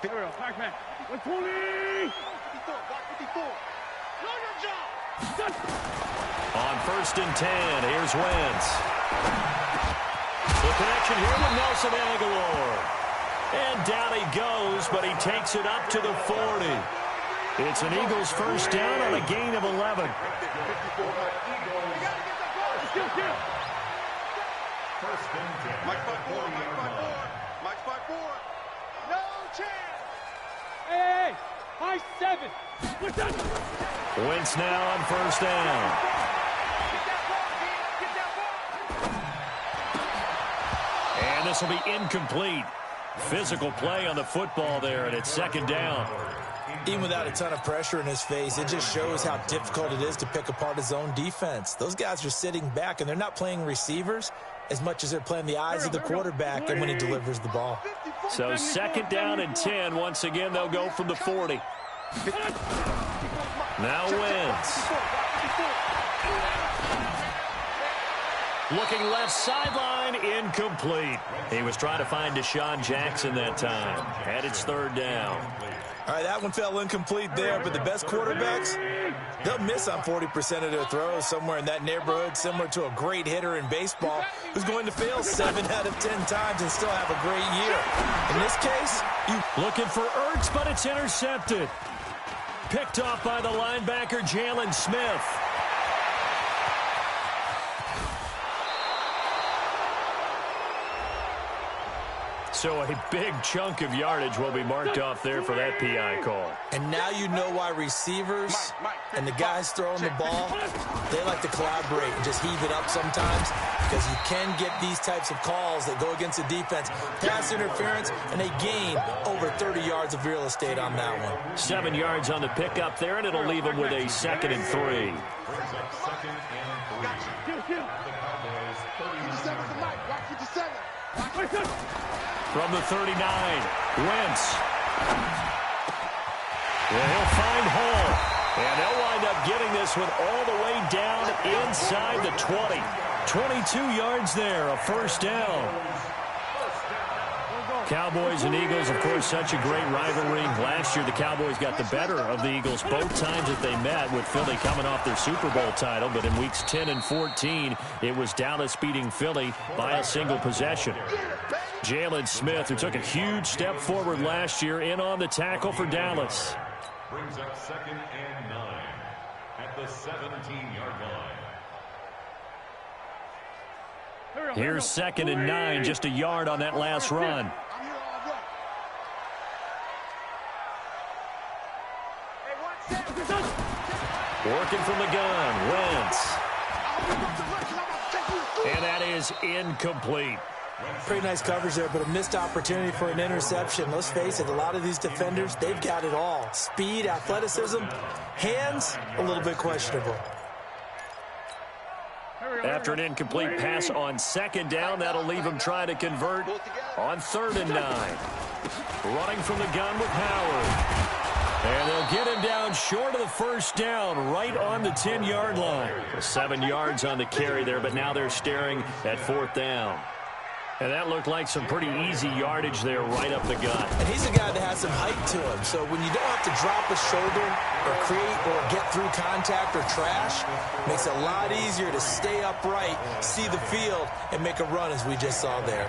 Here we go. Back man. 120. 54. Block 54. Know your job. On 1st and 10, here's Wentz. The connection here with Nelson Aguilar. And down he goes, but he takes it up to the 40. It's an Eagles first down on a gain of 11. First and 10. Mike 5-4. Mike 5-4. No chance. Hey, high 7. What's that? Wentz now on 1st down. And this will be incomplete. Physical play on the football there, and it's 2nd down. Even without a ton of pressure in his face, it just shows how difficult it is to pick apart his own defense. Those guys are sitting back, and they're not playing receivers as much as they're playing the eyes of the quarterback and when he delivers the ball. So 2nd down and 10. Once again, they'll go from the 40. Now Wentz. Looking left sideline, incomplete. He was trying to find Deshaun Jackson that time. And it's 3rd down. All right, that one fell incomplete there, but the best quarterbacks, they'll miss on 40% of their throws, somewhere in that neighborhood, similar to a great hitter in baseball who's going to fail 7 out of 10 times and still have a great year. In this case, looking for Ertz, but it's intercepted. Picked off by the linebacker, Jalen Smith. So a big chunk of yardage will be marked off there for that PI call. And now you know why receivers and the guys throwing the ball, they like to collaborate and just heave it up sometimes, because you can get these types of calls that go against the defense. Pass interference, and they gain over 30 yards of real estate on that one. 7 yards on the pickup there, and it'll leave them with a 2nd and 3. From the 39, Wentz. Well, he'll find Hall. And they'll wind up getting this one all the way down inside the 20. 22 yards there, a 1st down. Cowboys and Eagles, of course, such a great rivalry. Last year, the Cowboys got the better of the Eagles both times that they met, with Philly coming off their Super Bowl title. But in weeks 10 and 14, it was Dallas beating Philly by a single possession. Jalen Smith, who took a huge step forward last year, in on the tackle for Dallas. Brings up 2nd and 9 at the 17-yard line. Here's 2nd and 9, just a yard on that last run. Working from the gun, Wentz. And that is incomplete. Pretty nice coverage there, but a missed opportunity for an interception. Let's face it, a lot of these defenders, they've got it all. Speed, athleticism, hands, a little bit questionable. After an incomplete pass on 2nd down, that'll leave him trying to convert on 3rd and 9. Running from the gun with Howard. And they'll get him down short of the 1st down, right on the 10-yard line. 7 yards on the carry there, but now they're staring at 4th down. And that looked like some pretty easy yardage there right up the gut. And he's a guy that has some height to him, so when you don't have to drop a shoulder or create or get through contact or trash, it makes it a lot easier to stay upright, see the field, and make a run, as we just saw there.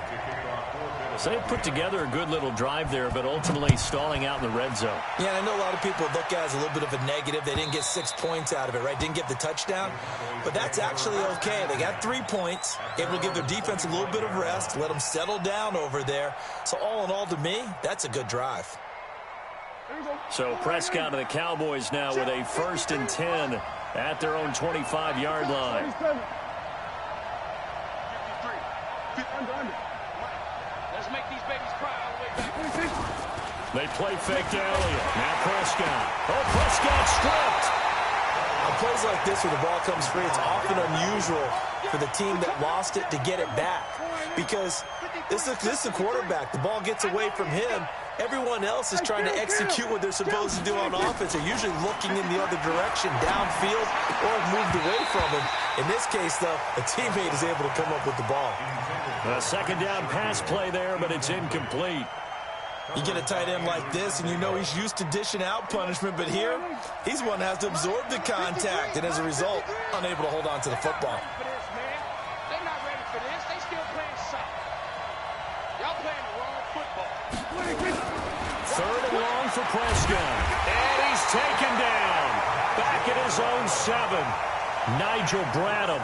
So they put together a good little drive there, but ultimately stalling out in the red zone. Yeah, and I know a lot of people look at it as a little bit of a negative. They didn't get 6 points out of it, right? Didn't get the touchdown. But that's actually okay. They got 3 points, able to give their defense a little bit of rest, let them settle down over there. So all in all, to me, that's a good drive. So Prescott and the Cowboys now with a 1st and 10 at their own 25-yard line. Let's make these babies cry all the way back. They play fake to Elliott. Now Prescott. Oh, Prescott stripped. On plays like this where the ball comes free, it's often unusual for the team that lost it to get it back, because this is a quarterback. The ball gets away from him. Everyone else is trying to execute what they're supposed to do on offense. They're usually looking in the other direction, downfield, or moved away from him. In this case, though, a teammate is able to come up with the ball. A 2nd down pass play there, but it's incomplete. You get a tight end like this, and you know he's used to dishing out punishment, but here, he's one that has to absorb the contact, and as a result, unable to hold on to the football. They're not ready for this. They still playing soft. Y'all playing the wrong football. Third and long for Prescott. And he's taken down. Back at his own 7. Nigel Bradham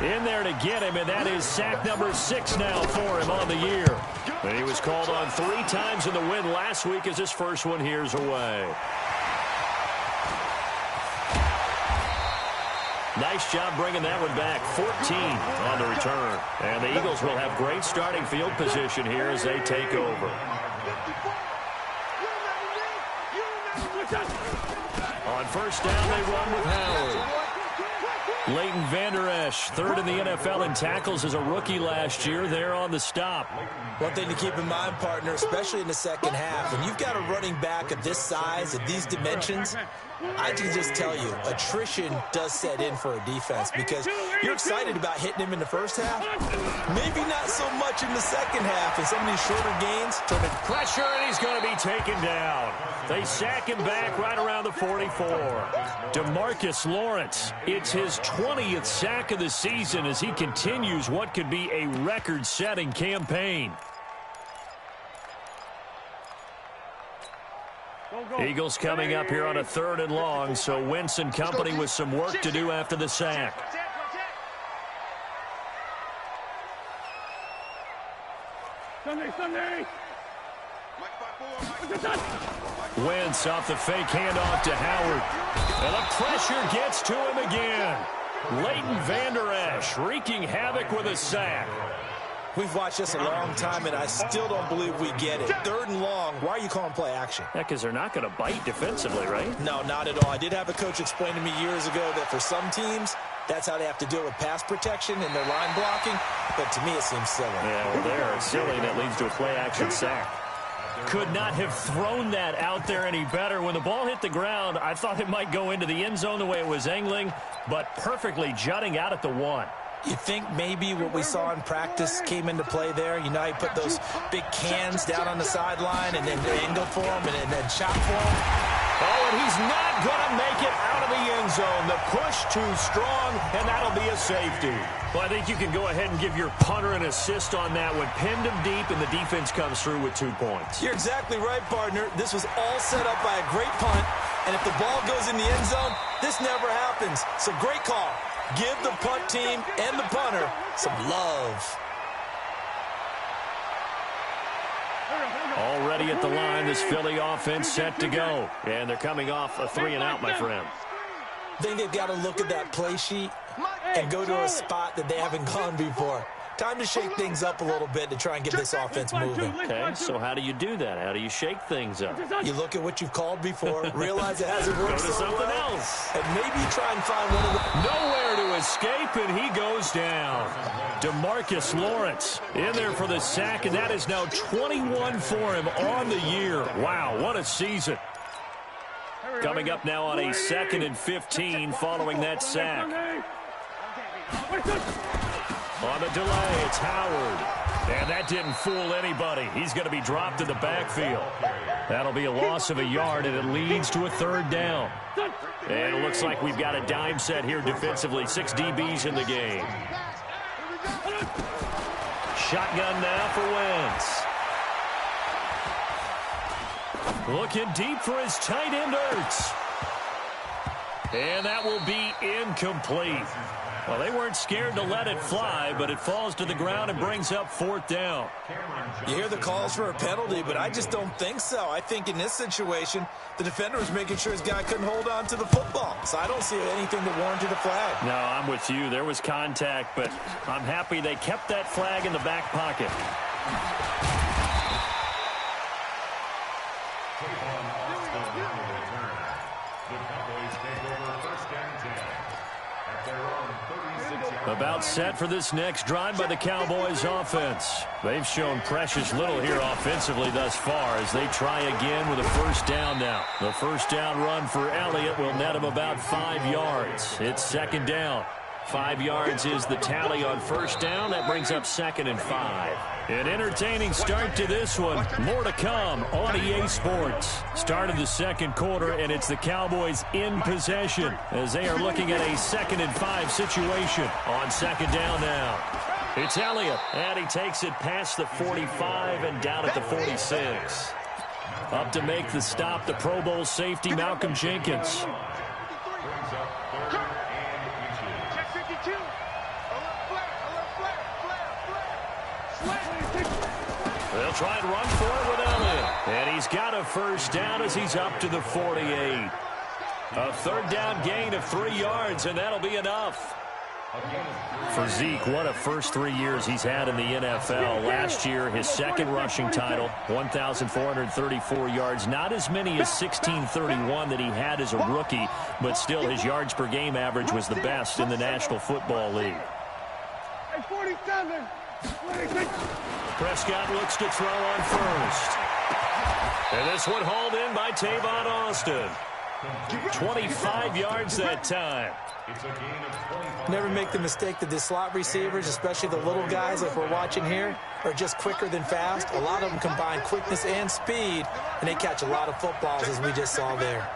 in there to get him, and that is sack number 6 now for him on the year. And he was called on 3 times in the win last week as his first one here's away. Nice job bringing that one back. 14 on the return. And the Eagles will have great starting field position here as they take over. On first down, they run with Howard. Leighton Vander Esch, third in the NFL in tackles as a rookie last year. There on the stop. One thing to keep in mind, partner, especially in the second half, when you've got a running back of this size, of these dimensions, I can just tell you, attrition does set in for a defense because you're excited about hitting him in the first half. Maybe not so much in the second half, and some of these shorter gains turn it. Pressure, and he's going to be taken down. They sack him back right around the 44. DeMarcus Lawrence, it's his 20th sack of the season as he continues what could be a record-setting campaign. Eagles coming up here on a 3rd and long, so Wentz and company with some work to do after the sack. Wentz off the fake handoff to Howard. And the pressure gets to him again. Leighton Vander Esch wreaking havoc with a sack. We've watched this a long time, and I still don't believe we get it. 3rd and long, why are you calling play action? Yeah, because they're not going to bite defensively, right? No, not at all. I did have a coach explain to me years ago that for some teams, that's how they have to deal with pass protection and their line blocking. But to me, it seems silly. Yeah, well, they're silly, and that leads to a play action sack. Could not have thrown that out there any better. When the ball hit the ground, I thought it might go into the end zone the way it was angling, but perfectly jutting out at the 1. You think maybe what we saw in practice came into play there? You know, you put those big cans down on the sideline and then angle for them and then chop for them. Oh, and he's not going to make it out of the end zone. The push too strong, and that'll be a safety. Well, I think you can go ahead and give your punter an assist on that one. Pinned him deep, and the defense comes through with 2 points. You're exactly right, partner. This was all set up by a great punt, and if the ball goes in the end zone, this never happens. So great call. Give the punt team and the punter some love. Already at the line, this Philly offense set to go. And they're coming off a 3-and-out, my friend. I think they've got to look at that play sheet and go to a spot that they haven't gone before. Time to shake things up a little bit to try and get this offense moving. Okay, so how do you do that? How do you shake things up? You look at what you've called before, realize it hasn't worked Go to so something well, else. and maybe try and find one of the... Nowhere to escape, and he goes down. DeMarcus Lawrence in there for the sack, and that is now 21 for him on the year. Wow, what a season. Coming up now on a 2nd and 15 following that sack. On the delay, it's Howard. And that didn't fool anybody. He's going to be dropped in the backfield. That'll be a loss of a yard, and it leads to a 3rd down. And it looks like we've got a dime set here defensively. 6 DBs in the game. Shotgun now for Wentz. Looking deep for his tight end, Ertz. And that will be incomplete. Well, they weren't scared to let it fly, but it falls to the ground and brings up 4th down. You hear the calls for a penalty, but I just don't think so. I think in this situation, the defender was making sure his guy couldn't hold on to the football. So I don't see anything that warranted a flag. No, I'm with you. There was contact, but I'm happy they kept that flag in the back pocket. About set for this next drive by the Cowboys offense. They've shown precious little here offensively thus far as they try again with a 1st down now. The 1st down run for Elliott will net him about 5 yards. It's 2nd down. 5 yards is the tally on first down. That brings up 2nd and 5. An entertaining start to this one. More to come on EA Sports. Start of the second quarter, and it's the Cowboys in possession as they are looking at a 2nd and 5 situation on 2nd down now. It's Elliott, and he takes it past the 45 and down at the 46. Up to make the stop, the Pro Bowl safety, Malcolm Jenkins. They'll try and run for it with Elliott. And he's got a first down as he's up to the 48. A 3rd down gain of 3 yards, and that'll be enough. For Zeke, what a first 3 years he's had in the NFL. Last year, his 2nd rushing title, 1,434 yards. Not as many as 1,631 that he had as a rookie, but still his yards per game average was the best in the National Football League. 47. Prescott looks to throw on first. And this one hauled in by Tavon Austin. 25 yards that time. Never make the mistake that the slot receivers, especially the little guys like we're watching here, are just quicker than fast. A lot of them combine quickness and speed, and they catch a lot of footballs, as we just saw there.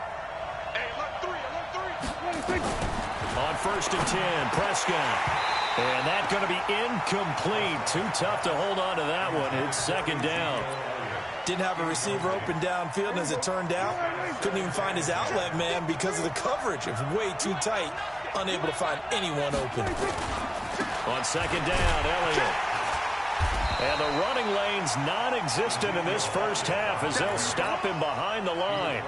On 1st and 10, Prescott. And that's going to be incomplete. Too tough to hold on to that one. It's 2nd down. Didn't have a receiver open downfield, and as it turned out, couldn't even find his outlet man because of the coverage. It was way too tight, unable to find anyone open. On 2nd down, Elliott. And the running lane's non-existent in this first half as they'll stop him behind the line.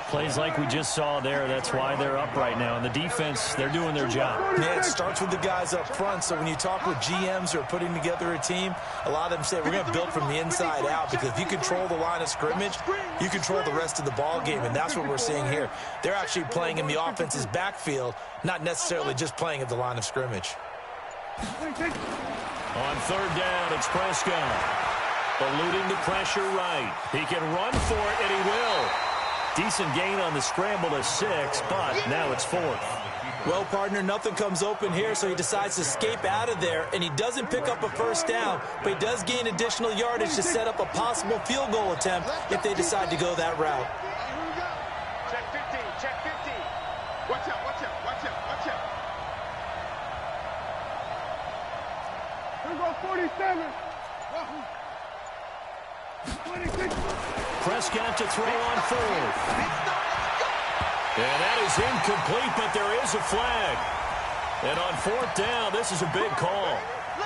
Plays like we just saw there, that's why they're up right now. And the defense, they're doing their job. Yeah, it starts with the guys up front. So when you talk with GMs who are putting together a team, a lot of them say we're going to build from the inside out, because if you control the line of scrimmage, you control the rest of the ball game, and that's what we're seeing here. They're actually playing in the offense's backfield, not necessarily just playing at the line of scrimmage. On 3rd down, it's Prescott. Eluding the pressure right. He can run for it, and he will. Decent gain on the scramble to 6, but now it's 4th. Well, partner, nothing comes open here, so he decides to escape out of there, and he doesn't pick up a first down, but he does gain additional yardage to set up a possible field goal attempt if they decide to go that route. Check 15, check 15. Watch out, watch out, watch out, watch out. Here we go, 47. 26. Prescott to throw on 4th. And that is incomplete, but there is a flag. And on 4th down, this is a big call.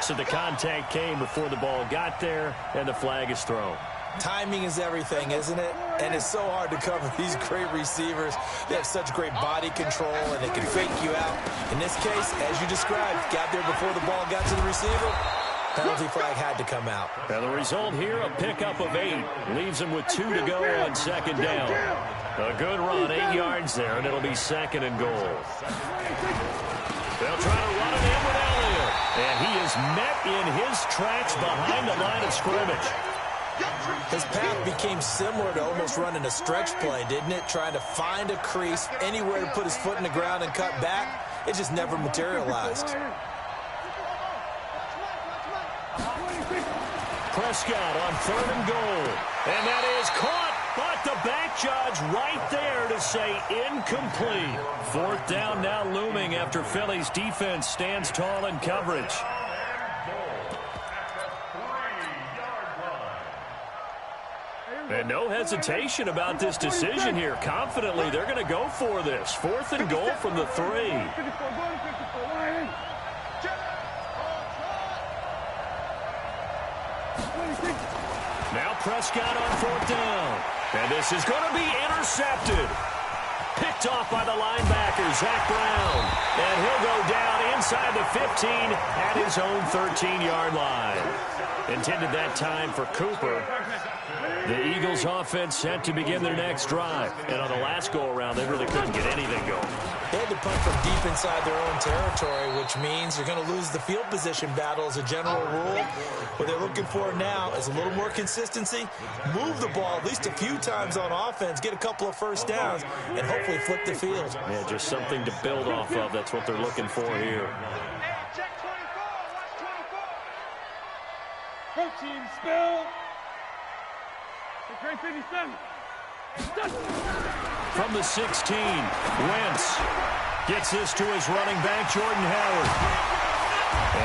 So the contact came before the ball got there, and the flag is thrown. Timing is everything, isn't it? And it's so hard to cover these great receivers. They have such great body control, and they can fake you out. In this case, as you described, got there before the ball got to the receiver. Penalty flag had to come out. Now the result here, a pickup of 8. Leaves him with 2 to go on 2nd down. A good run, 8 yards there, and it'll be 2nd and goal. They'll try to run it in with Elliott. And he is met in his tracks behind the line of scrimmage. His path became similar to almost running a stretch play, didn't it? Trying to find a crease, anywhere to put his foot in the ground and cut back. It just never materialized. Prescott on 3rd and goal. And that is caught, but the back judge right there to say incomplete. 4th down now looming after Philly's defense stands tall in coverage. And no hesitation about this decision here. Confidently, they're going to go for this. 4th and goal from the 3. Now Prescott on 4th down. And this is going to be intercepted. Picked off by the linebacker, Zach Brown. And he'll go down inside the 15 at his own 13-yard line. Intended that time for Cooper. The Eagles offense set to begin their next drive. And on the last go-around, they really couldn't get anything going. They had to punt from deep inside their own territory, which means you're going to lose the field position battle as a general rule. What they're looking for now is a little more consistency, move the ball at least a few times on offense, get a couple of first downs, and hopefully flip the field. Yeah, just something to build off of. That's what they're looking for here. Check 24. Watch 24. Protein spill. Great 57. From the 16, Wentz gets this to his running back, Jordan Howard.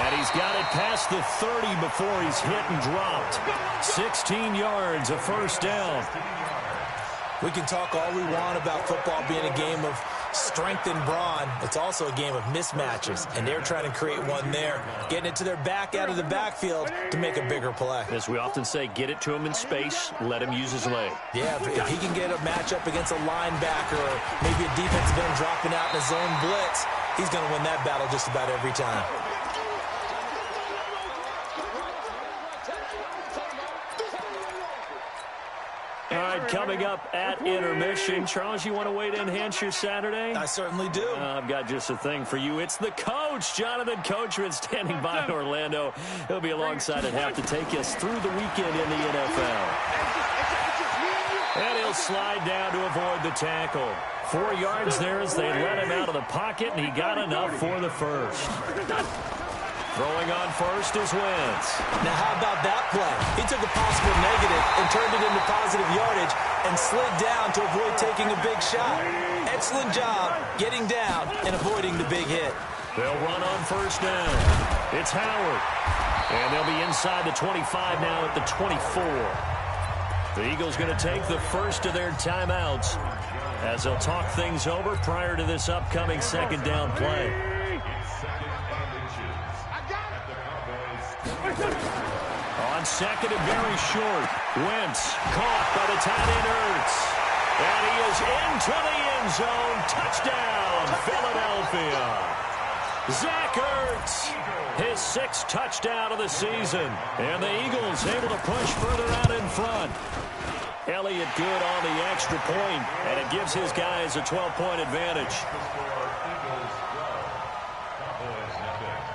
And he's got it past the 30 before he's hit and dropped. 16 yards, a first down. We can talk all we want about football being a game of strength and brawn. It's also a game of mismatches, and they're trying to create one there, getting it to their back out of the backfield to make a bigger play. As we often say, get it to him in space, let him use his leg. Yeah, if he can get a matchup against a linebacker or maybe a defensive end dropping out in a zone blitz, he's going to win that battle just about every time. All right, coming up at intermission. Charles, you want to wait to enhance your Saturday? I certainly do. I've got just a thing for you. It's the coach, Jonathan Coachman, standing by in Orlando. He'll be alongside at half to take us through the weekend in the NFL. And he'll slide down to avoid the tackle. 4 yards there as they let him out of the pocket, and he got enough for the first. Throwing on first is Wentz. Now, how about that play? He took a possible negative and turned it into positive yardage and slid down to avoid taking a big shot. Excellent job getting down and avoiding the big hit. They'll run on first down. It's Howard. And they'll be inside the 25 now at the 24. The Eagles going to take the first of their timeouts as they'll talk things over prior to this upcoming second down play. On second and very short, Wentz caught by the tight end Ertz. And he is into the end zone. Touchdown, Philadelphia. Zach Ertz, his 6th touchdown of the season. And the Eagles able to push further out in front. Elliott good on the extra point, and it gives his guys a 12-point advantage.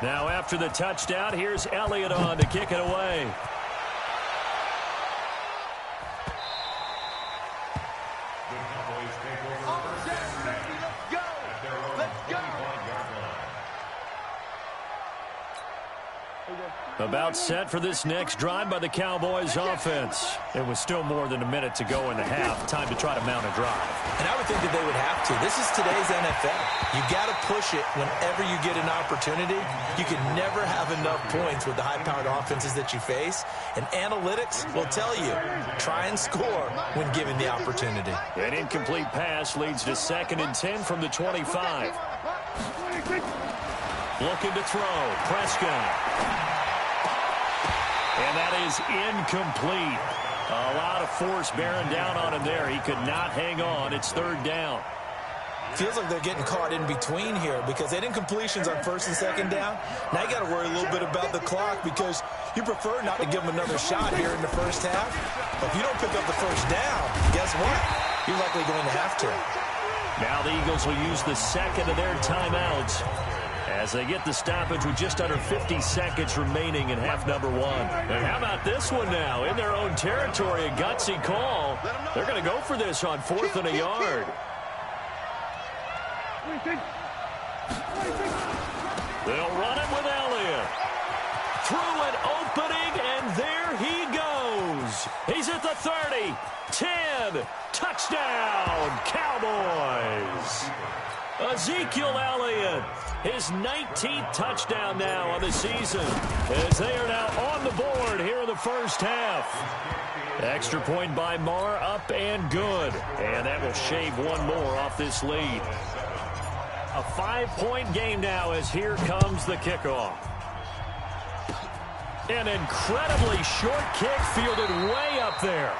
Now after the touchdown, here's Elliott on to kick it away. About set for this next drive by the Cowboys offense. It was still more than a minute to go in the half. Time to try to mount a drive. And I would think that they would have to. This is today's NFL. You got to push it whenever you get an opportunity. You can never have enough points with the high-powered offenses that you face. And analytics will tell you, try and score when given the opportunity. An incomplete pass leads to 2nd and 10 from the 25. Looking to throw. Prescott. And that is incomplete. A lot of force bearing down on him there. He could not hang on. It's 3rd down. Feels like they're getting caught in between here because they did incompletions on 1st and 2nd down. Now you got to worry a little bit about the clock because you prefer not to give them another shot here in the first half. But if you don't pick up the first down, guess what? You're likely going to have to. Now the Eagles will use the 2nd of their timeouts as they get the stoppage with just under 50 seconds remaining in half number 1. And how about this one now? In their own territory, a gutsy call. They're going to go for this on 4th and a yard. They'll run it with Elliott. Through an opening, and there he goes. He's at the 30. 10. Touchdown, Cowboys. Ezekiel Elliott, his 19th touchdown now on the season, as they are now on the board here in the first half. Extra point by Marr, up and good. And that will shave one more off this lead. A 5-point game now as here comes the kickoff. An incredibly short kick fielded way up there.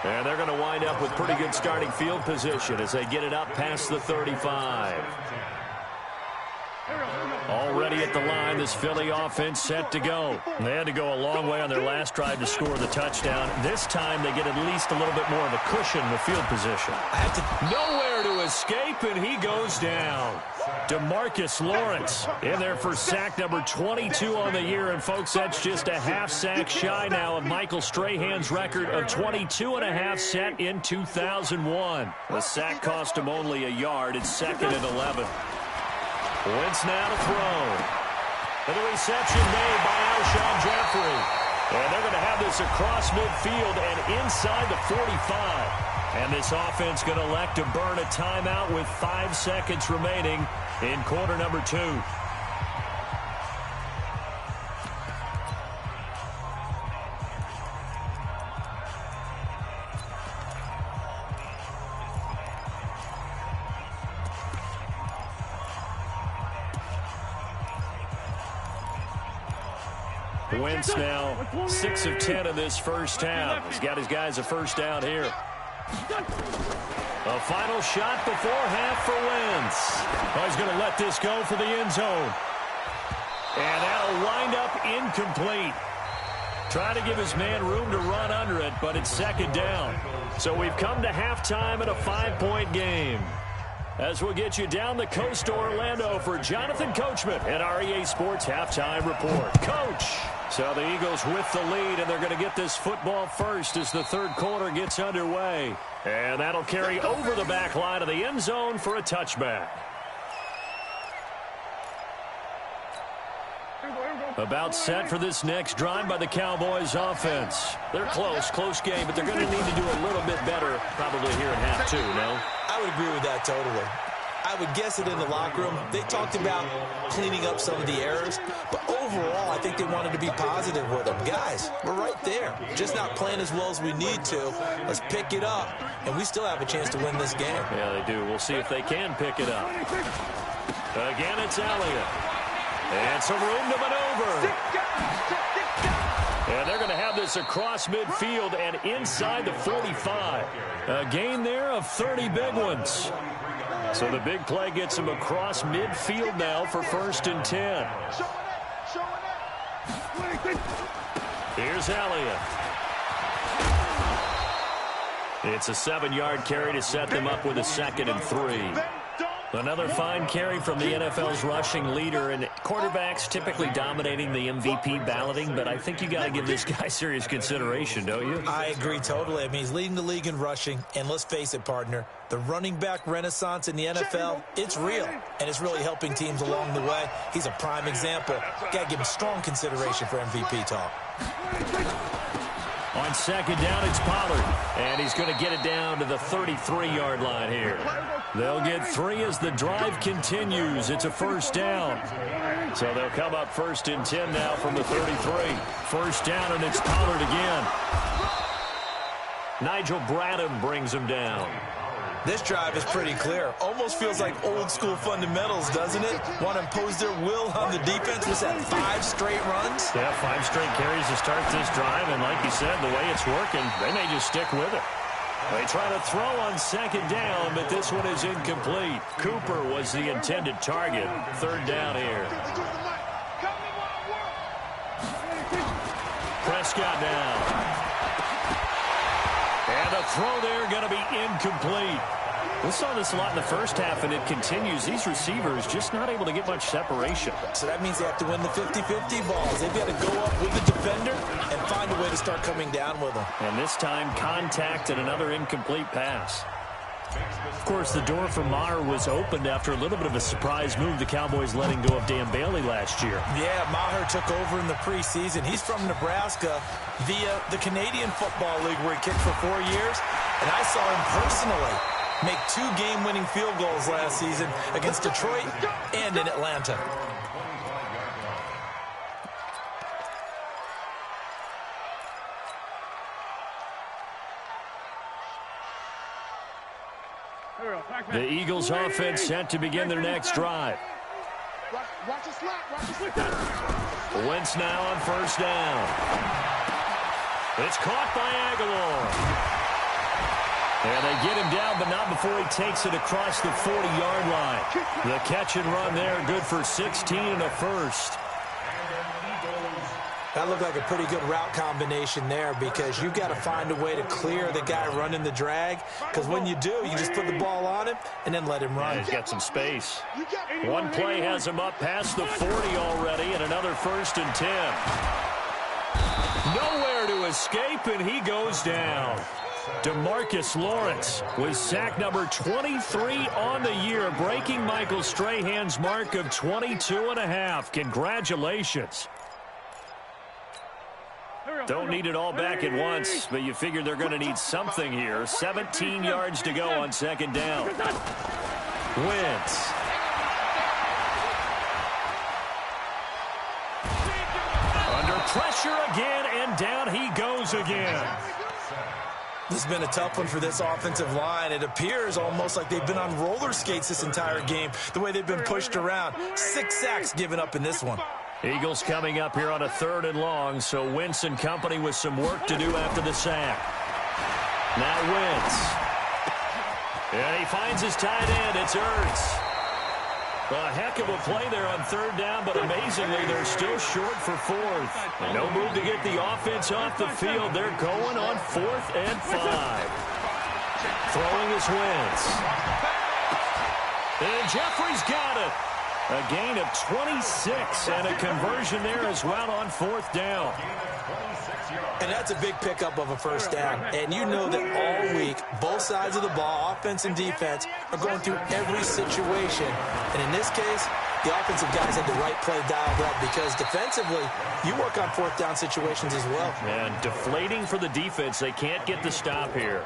And they're going to wind up with pretty good starting field position as they get it up past the 35. Already at the line, this Philly offense set to go. They had to go a long way on their last drive to score the touchdown. This time they get at least a little bit more of a cushion in the field position. Nowhere to escape, and he goes down. DeMarcus Lawrence in there for sack number 22 on the year. And, folks, that's just a half sack shy now of Michael Strahan's record of 22.5 set in 2001. The sack cost him only a yard. It's 2nd and 11. Wentz now to throw. And the reception made by Alshon Jeffrey. And they're going to have this across midfield and inside the 45. And this offense going to elect to burn a timeout with 5 seconds remaining in quarter number 2. Wentz now 6 of 10 in this first half. He's got his guys a first down here. A final shot before half for Wentz. Oh, he's going to let this go for the end zone. And that'll wind up incomplete. Trying to give his man room to run under it, but it's 2nd down. So we've come to halftime in a 5-point game. As we'll get you down the coast to Orlando for Jonathan Coachman at our EA Sports Halftime Report. Coach! So the Eagles with the lead, and they're going to get this football first as the third quarter gets underway. And that'll carry over the back line of the end zone for a touchback. About set for this next drive by the Cowboys offense. They're close game, but they're going to need to do a little bit better probably here in half 2, no? I would agree with that totally. I would guess it in the locker room. They talked about cleaning up some of the errors, but overall, I think they wanted to be positive with them. Guys, we're right there. Just not playing as well as we need to. Let's pick it up, and we still have a chance to win this game. Yeah, they do. We'll see if they can pick it up. Again, it's Elliott. And some room to maneuver. And they're going to have this across midfield and inside the 45. A gain there of 30 big ones. So the big play gets him across midfield now for 1st and 10. Here's Elliott. It's a 7-yard carry to set them up with a 2nd and 3. Another fine carry from the NFL's rushing leader, and quarterbacks typically dominating the MVP balloting, but I think you got to give this guy serious consideration, don't you? I agree totally. I mean, he's leading the league in rushing, and let's face it, partner, the running back renaissance in the NFL, it's real, and it's really helping teams along the way. He's a prime example. Got to give him strong consideration for MVP talk. On 2nd down, it's Pollard, and he's going to get it down to the 33-yard line here. They'll get 3 as the drive continues. It's a 1st down. So they'll come up 1st and 10 now from the 33. 1st down, and it's Pollard again. Nigel Bradham brings him down. This drive is pretty clear. Almost feels like old school fundamentals, doesn't it? Want to impose their will on the defense. Was that 5 straight runs? Yeah, 5 straight carries to start this drive. And like you said, the way it's working, they may just stick with it. They try to throw on 2nd down, but this one is incomplete. Cooper was the intended target. 3rd down here. Prescott down. And the throw there going to be incomplete. We saw this a lot in the first half, and it continues. These receivers just not able to get much separation. So that means they have to win the 50-50 balls. They've got to go up with the defender and find a way to start coming down with them. And this time, contact and another incomplete pass. Of course, the door for Maher was opened after a little bit of a surprise move. The Cowboys letting go of Dan Bailey last year. Yeah, Maher took over in the preseason. He's from Nebraska via the Canadian Football League, where he kicked for 4 years. And I saw him personally make 2 game-winning field goals last season against Detroit and in Atlanta. The Eagles offense set to begin their next drive. Wentz now on 1st down. It's caught by Aguilar. And they get him down, but not before he takes it across the 40-yard line. The catch and run there, good for 16 and a first. That looked like a pretty good route combination there because you've got to find a way to clear the guy running the drag, because when you do, you just put the ball on him and then let him run. Yeah, he's got some space. One play has him up past the 40 already, and another 1st and 10. Nowhere to escape, and he goes down. DeMarcus Lawrence with sack number 23 on the year, breaking Michael Strahan's mark of 22.5. Congratulations. Don't need it all back at once, but you figure they're going to need something here. 17 yards to go on 2nd down. Wentz. Under pressure again, and down he goes again. This has been a tough one for this offensive line. It appears almost like they've been on roller skates this entire game, the way they've been pushed around. 6 sacks given up in this one. Eagles coming up here on a 3rd and long, so Wentz and company with some work to do after the sack. Now Wentz. And he finds his tight end. It's Ertz. A heck of a play there on 3rd down, but amazingly, they're still short for 4th. No move to get the offense off the field. They're going on 4th and 5. Throwing is Wentz. And Jeffrey's got it. A gain of 26 and a conversion there as well on 4th down. And that's a big pickup of a 1st down. And you know that all week, both sides of the ball, offense and defense, are going through every situation. And in this case, the offensive guys had the right play dialed up because defensively, you work on 4th down situations as well. And deflating for the defense. They can't get the stop here.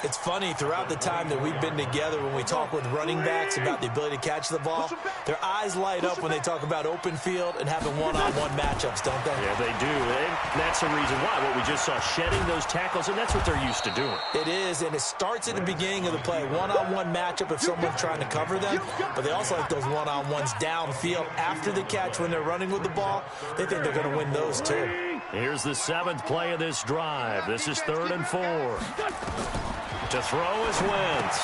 It's funny, throughout the time that we've been together, when we talk with running backs about the ability to catch the ball, their eyes light up when they talk about open field and having one-on-one matchups, don't they? Yeah, they do. And that's the reason why. What we just saw, shedding those tackles, and that's what they're used to doing. It is, and it starts at the beginning of the play. One-on-one matchup if someone's trying to cover them, but they also like those one-on-ones downfield after the catch when they're running with the ball. They think they're going to win those, too. Here's the 7th play of this drive. This is 3rd and 4. To throw is Wentz.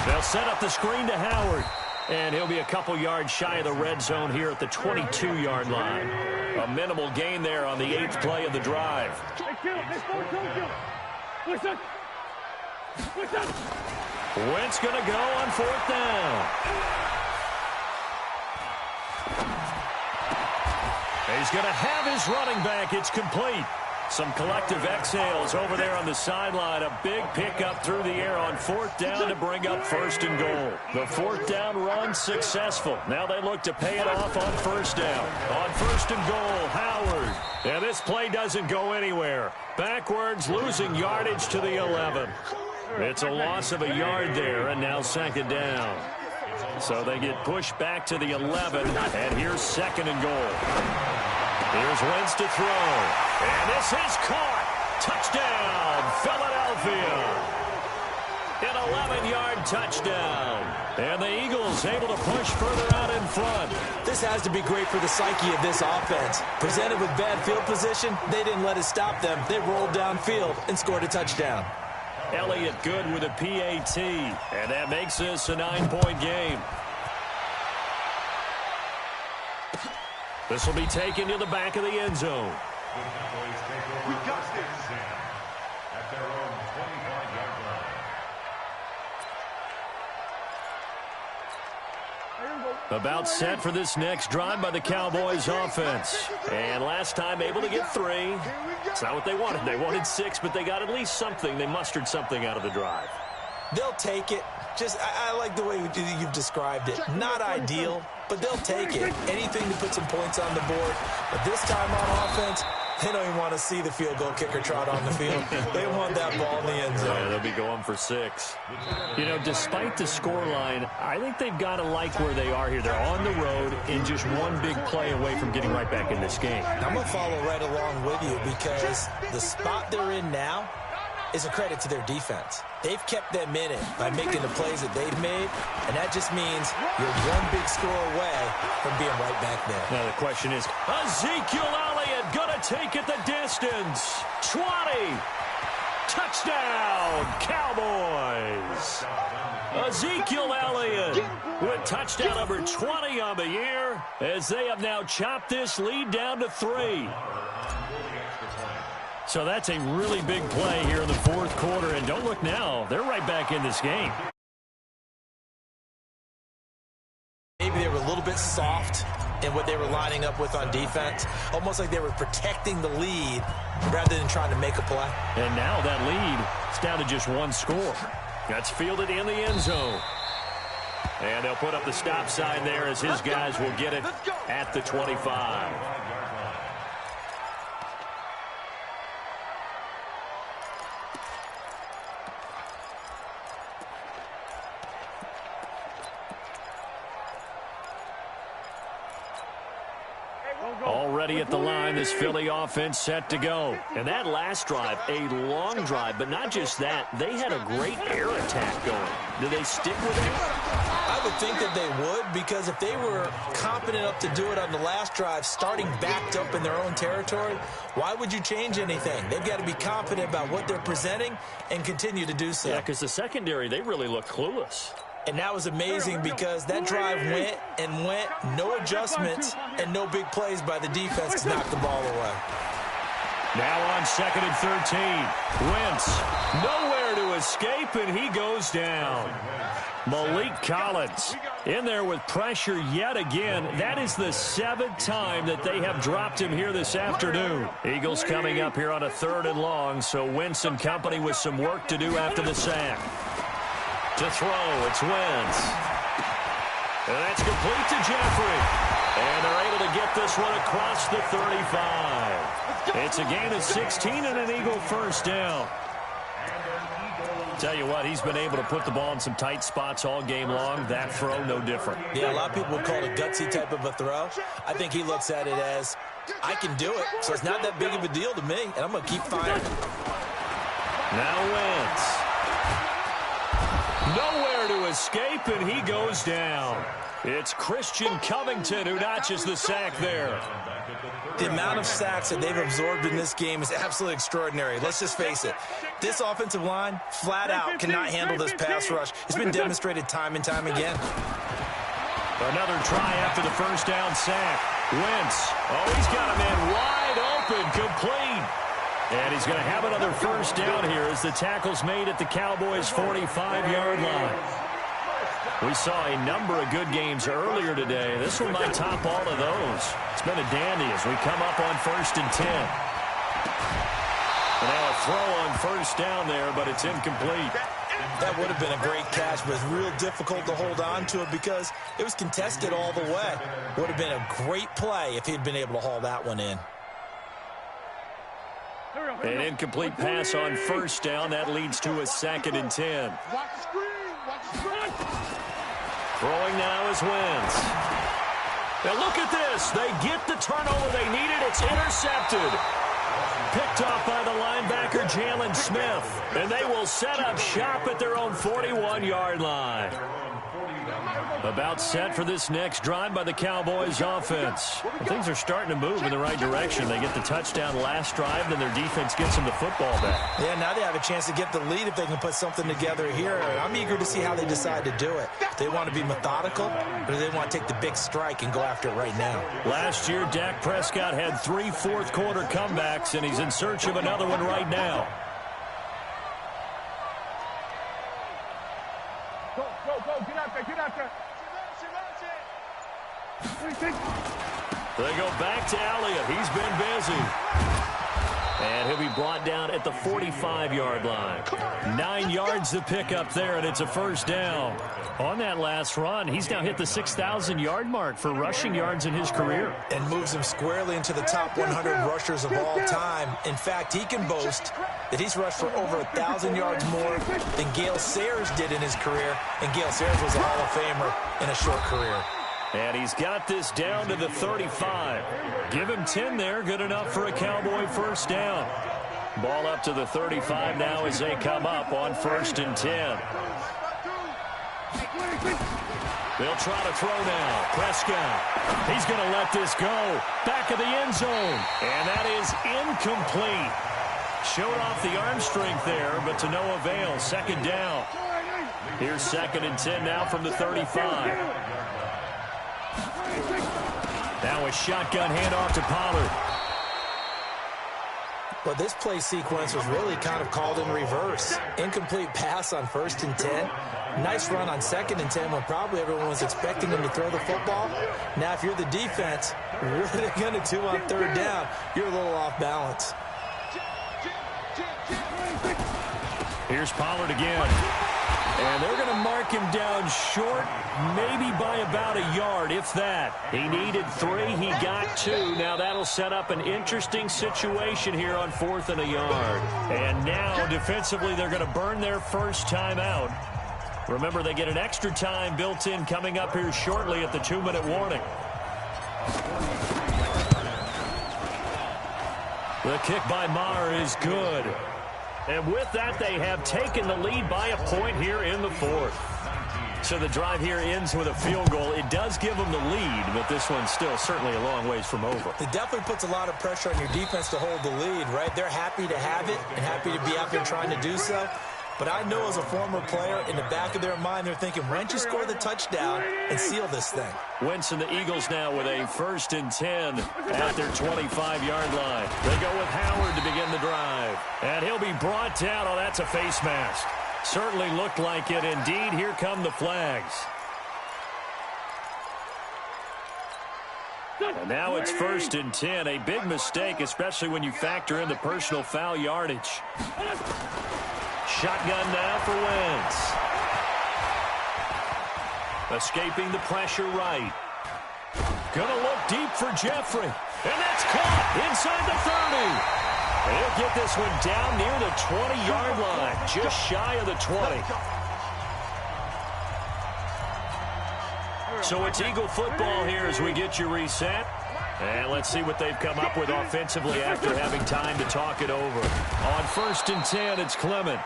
They'll set up the screen to Howard. And he'll be a couple yards shy of the red zone here at the 22-yard line. A minimal gain there on the 8th play of the drive. Wentz going to go on 4th down. He's going to have his running back. It's complete. Some collective exhales over there on the sideline. A big pickup through the air on 4th down to bring up 1st and goal. The 4th down run successful. Now they look to pay it off on 1st down. On 1st and goal, Howard. And this play doesn't go anywhere. Backwards, losing yardage to the 11. It's a loss of a yard there, and now 2nd down. So they get pushed back to the 11, and here's 2nd and goal. Here's Wentz to throw. And this is caught. Touchdown, Philadelphia. An 11-yard touchdown. And the Eagles able to push further out in front. This has to be great for the psyche of this offense. Presented with bad field position, they didn't let it stop them. They rolled downfield and scored a touchdown. Elliott good with a PAT. And that makes this a 9-point game. This will be taken to the back of the end zone. We got this. At their own 25-yard line. About set for this next drive by the Cowboys offense. And last time able to get 3. It's not what they wanted. They wanted 6, but they got at least something. They mustered something out of the drive. They'll take it. I like the way you've described it. Not ideal, but they'll take it. Anything to put some points on the board. But this time on offense, they don't even want to see the field goal kicker trot on the field. They want that ball in the end zone. Yeah, they'll be going for 6. You know, despite the scoreline, I think they've got to like where they are here. They're on the road in just one big play away from getting right back in this game. I'm going to follow right along with you because the spot they're in now is a credit to their defense. They've kept them in it by making the plays that they've made, and that just means you're one big score away from being right back there. Now the question is, Ezekiel Elliott going to take it the distance. 20. Touchdown, Cowboys! Ezekiel Elliott with touchdown number 20 on the year as they have now chopped this lead down to 3. So that's a really big play here in the fourth quarter. And don't look now, they're right back in this game. Maybe they were a little bit soft in what they were lining up with on defense. Almost like they were protecting the lead rather than trying to make a play. And now that lead is down to just one score. That's fielded in the end zone. And they'll put up the stop sign there as his guys will get it at the 25. Already at the line, this Philly offense set to go. And that last drive, a long drive, but not just that. They had a great air attack going. Do they stick with it? I would think that they would, because if they were confident enough to do it on the last drive, starting backed up in their own territory, why would you change anything? They've got to be confident about what they're presenting and continue to do so. Yeah, because the secondary, they really look clueless. And that was amazing because that drive went and went, no adjustments and no big plays by the defense to knock the ball away. Now on 2nd and 13. Wentz, nowhere to escape, and he goes down. Malik Collins in there with pressure yet again. That is the 7th time that they have dropped him here this afternoon. Eagles coming up here on a 3rd and long, so Wentz and company with some work to do after the sack. To throw, it's Wentz. And that's complete to Jeffrey. And they're able to get this one across the 35. It's a gain of 16 and an Eagle first down. Tell you what, he's been able to put the ball in some tight spots all game long. That throw, no different. Yeah, a lot of people would call it a gutsy type of a throw. I think he looks at it as, I can do it, so it's not that big of a deal to me, and I'm going to keep firing. Now Wentz. Nowhere to escape, and he goes down. It's Christian Covington who notches the sack there. The amount of sacks that they've absorbed in this game is absolutely extraordinary. Let's just face it. This offensive line, flat out, cannot handle this pass rush. It's been demonstrated time and time again. Another try after the first down sack. Wentz. Oh, he's got a man wide open, complete. And he's going to have another first down here as the tackle's made at the Cowboys' 45-yard line. We saw a number of good games earlier today. This one might top all of those. It's been a dandy as we come up on 1st and 10. And now a throw on first down there, but it's incomplete. That would have been a great catch, but it's real difficult to hold on to it because it was contested all the way. Would have been a great play if he'd been able to haul that one in. An incomplete pass on first down. That leads to a 2nd and 10. Throwing now is Wentz. Now look at this. They get the turnover they needed. It's intercepted. Picked off by the linebacker, Jalen Smith. And they will set up shop at their own 41-yard line. About set for this next drive by the Cowboys offense. Well, things are starting to move in the right direction. They get the touchdown last drive, then their defense gets them the football back. Yeah, now they have a chance to get the lead if they can put something together here. I'm eager to see how they decide to do it. Do they want to be methodical, or do they want to take the big strike and go after it right now? Last year, Dak Prescott had 3 fourth-quarter comebacks, and he's in search of another one right now. Go, get out there, get out there. They go back to Elliott. He's been busy. And he'll be brought down at the 45-yard line. 9 yards to pick up there, and it's a first down. On that last run, he's now hit the 6,000-yard mark for rushing yards in his career. And moves him squarely into the top 100 rushers of all time. In fact, he can boast that he's rushed for over 1,000 yards more than Gale Sayers did in his career. And Gale Sayers was a Hall of Famer in a short career. And he's got this down to the 35. Give him 10 there. Good enough for a Cowboy first down. Ball up to the 35 now as they come up on 1st and 10. They'll try to throw now. Prescott. He's going to let this go. Back of the end zone. And that is incomplete. Showed off the arm strength there, but to no avail. Second down. Here's 2nd and 10 now from the 35. Now a shotgun handoff to Pollard. Well, this play sequence was really kind of called in reverse. Incomplete pass on 1st and 10. Nice run on 2nd and 10 when probably everyone was expecting him to throw the football. Now, if you're the defense, what are they going to do on 3rd down? You're a little off balance. Here's Pollard again. And they're going to mark him down short, maybe by about a yard, if that. He needed 3. He got 2. Now that'll set up an interesting situation here on 4th and a yard. And now, defensively, they're going to burn their first time out. Remember, they get an extra time built in coming up here shortly at the 2-minute warning. The kick by Maher is good. And with that, they have taken the lead by a point here in the 4th. So the drive here ends with a field goal. It does give them the lead, but this one's still certainly a long ways from over. It definitely puts a lot of pressure on your defense to hold the lead, right? They're happy to have it and happy to be out there trying to do so. But I know as a former player, in the back of their mind, they're thinking, why don't you score the touchdown and seal this thing? Wentz and the Eagles now with a 1st and 10 at their 25-yard line. They go with Howard to begin the drive. And he'll be brought down. Oh, that's a face mask. Certainly looked like it. Indeed, here come the flags. And now it's 1st and 10. A big mistake, especially when you factor in the personal foul yardage. Shotgun now for Wentz. Escaping the pressure right. Gonna look deep for Jeffrey. And that's caught inside the 30. He'll get this one down near the 20-yard line. Just shy of the 20. So it's Eagle football here as we get you reset. And let's see what they've come up with offensively after having time to talk it over. On 1st and 10, it's Clement.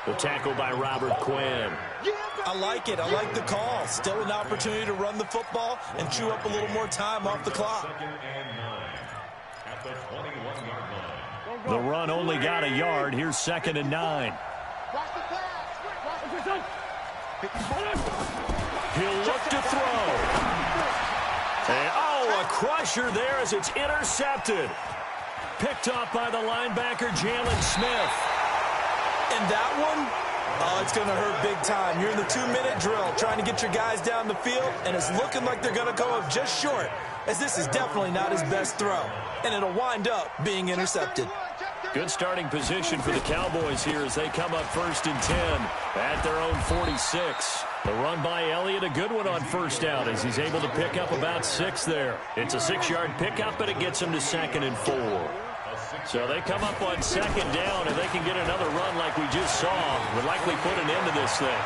The tackle by Robert Quinn. I like it. I like the call. Still an opportunity to run the football and chew up a little more time off the clock. The run only got a yard. Here's 2nd and 9. He'll look to throw. And, a crusher there as it's intercepted. Picked off by the linebacker, Jalen Smith. And that one, it's going to hurt big time. You're in the 2-minute drill trying to get your guys down the field, and it's looking like they're going to go up just short, as this is definitely not his best throw. And it'll wind up being intercepted. Good starting position for the Cowboys here as they come up 1st and 10 at their own 46. The run by Elliott, a good one on 1st down as he's able to pick up about 6 there. It's a 6-yard pickup, but it gets him to 2nd and 4. So they come up on 2nd down, and they can get another run like we just saw. Would likely put an end to this thing.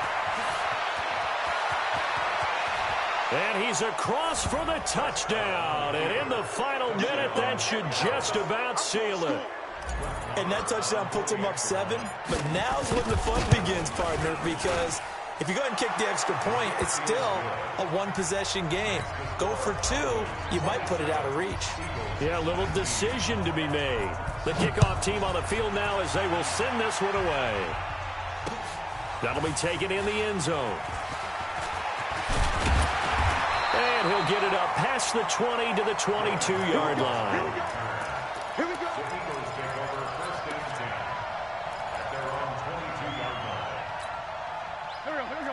And he's across for the touchdown. And in the final minute, that should just about seal it. And that touchdown puts him up 7. But now's when the fun begins, partner, because if you go ahead and kick the extra point, it's still a 1-possession game. Go for 2, you might put it out of reach. Yeah, a little decision to be made. The kickoff team on the field now as they will send this one away. That'll be taken in the end zone. And he'll get it up past the 20 to the 22-yard line. Here we go.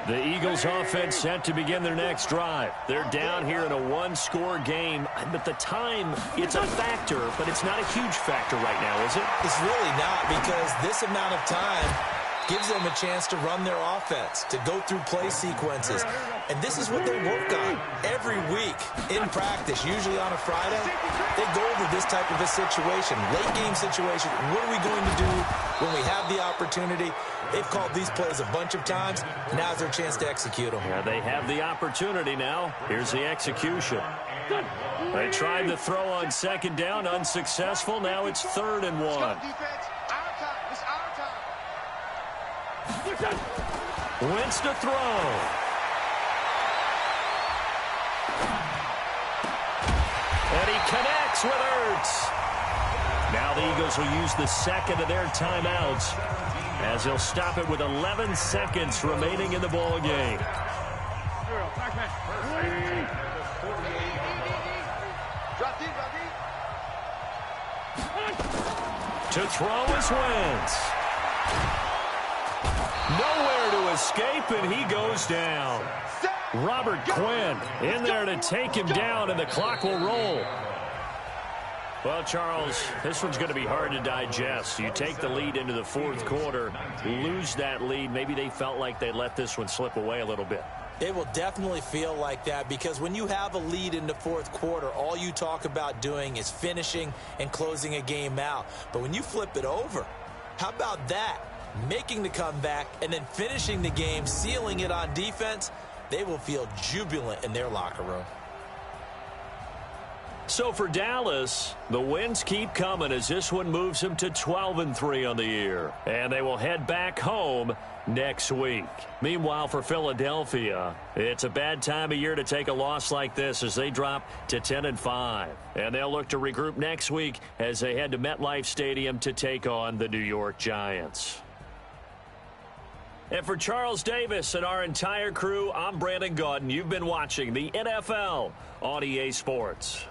The Eagles offense set to begin their next drive. They're down here in a 1-score game, but the time, it's a factor, but it's not a huge factor right now, is it? It's really not, because this amount of time gives them a chance to run their offense, to go through play sequences. And this is what they work on every week in practice, usually on a Friday. They go over this type of a situation, late game situation. What are we going to do when we have the opportunity? They've called these plays a bunch of times. Now's their chance to execute them. Yeah, they have the opportunity now. Here's the execution. They tried to throw on 2nd down, unsuccessful. Now it's 3rd and 1. Wentz to throw. And he connects with Ertz. Now the the Eagles will use the second of their timeouts as they'll stop it with 11 seconds remaining in the ball game. To throw is Wentz. Nowhere to escape, and he goes down. Robert Quinn in there to take him down, and the clock will roll. Well, Charles, this one's going to be hard to digest. You take the lead into the fourth quarter, lose that lead. Maybe they felt like they let this one slip away a little bit. It will definitely feel like that because when you have a lead in the fourth quarter, all you talk about doing is finishing and closing a game out. But when you flip it over, how about that? Making the comeback and then finishing the game, sealing it on defense, they will feel jubilant in their locker room. So for Dallas, the wins keep coming as this one moves them to 12-3 on the year. And they will head back home next week. Meanwhile, for Philadelphia, it's a bad time of year to take a loss like this as they drop to 10-5. And they'll look to regroup next week as they head to MetLife Stadium to take on the New York Giants. And for Charles Davis and our entire crew, I'm Brandon Gaudin. You've been watching the NFL on EA Sports.